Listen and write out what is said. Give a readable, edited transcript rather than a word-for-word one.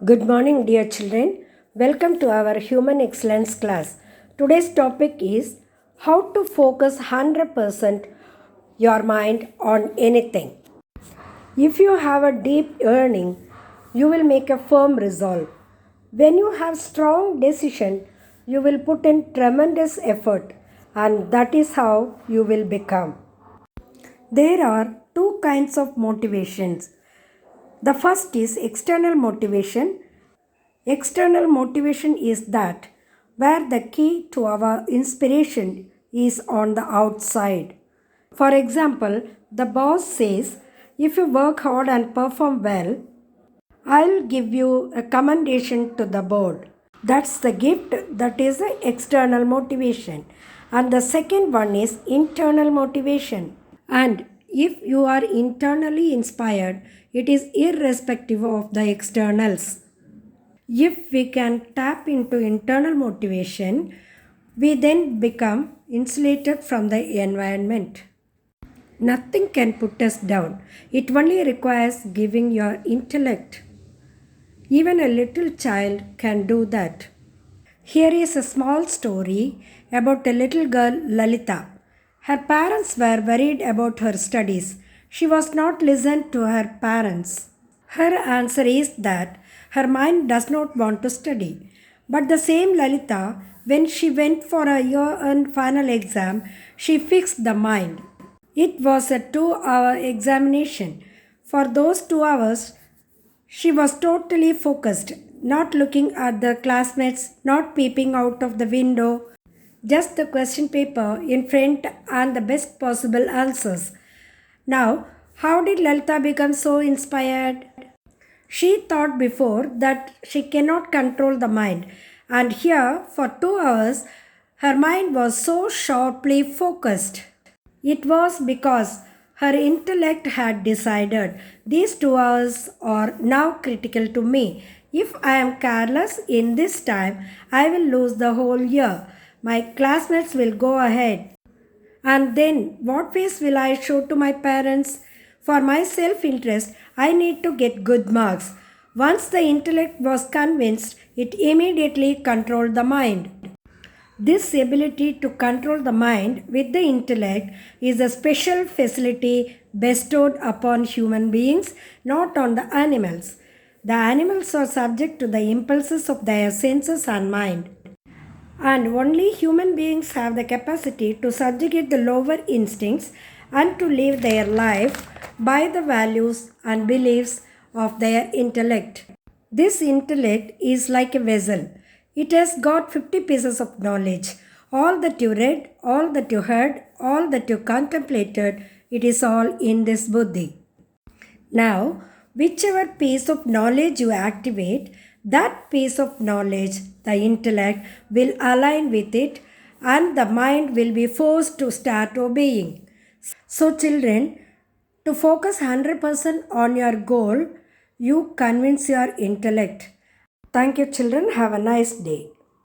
Good morning, dear children. Welcome to our Human Excellence class. Today's topic is how to focus 100% your mind on anything. If you have a deep yearning, you will make a firm resolve. When you have strong decision, you will put in tremendous effort, and that is how you will become. There are two kinds of motivations. The first is external motivation. External motivation is that where the key to our inspiration is on the outside. For example, the boss says, if you work hard and perform well, I'll give you a commendation to the board. That's the gift, that is the external motivation. And the second one is internal motivation. And if you are internally inspired, it is irrespective of the externals. If we can tap into internal motivation, we then become insulated from the environment. Nothing can put us down. It only requires giving your intellect. Even a little child can do that. Here is a small story about a little girl, Lalita. Her parents were worried about her studies. She was not listened to her parents. Her answer is that her mind does not want to study. But the same Lalita, when she went for a year-end final exam, she fixed the mind. It was a 2-hour examination. For those 2 hours, she was totally focused, not looking at the classmates, not peeping out of the window, just the question paper in front and the best possible answers. Now, how did Lalita become so inspired? She thought before that she cannot control the mind, and here for 2 hours her mind was so sharply focused. It was because her intellect had decided these 2 hours are now critical to me. If I am careless in this time, I will lose the whole year. My classmates will go ahead. And then, what face will I show to my parents? For my self interest, I need to get good marks. Once the intellect was convinced, it immediately controlled the mind. This ability to control the mind with the intellect is a special facility bestowed upon human beings, not on the animals. The animals are subject to the impulses of their senses and mind. And only human beings have the capacity to subjugate the lower instincts and to live their life by the values and beliefs of their intellect. This intellect is like a vessel. It has got 50 pieces of knowledge. All that you read, all that you heard, all that you contemplated, it is all in this buddhi. Now, whichever piece of knowledge you activate, that piece of knowledge, the intellect, will align with it and the mind will be forced to start obeying. So, children, to focus 100% on your goal, you convince your intellect. Thank you, children. Have a nice day.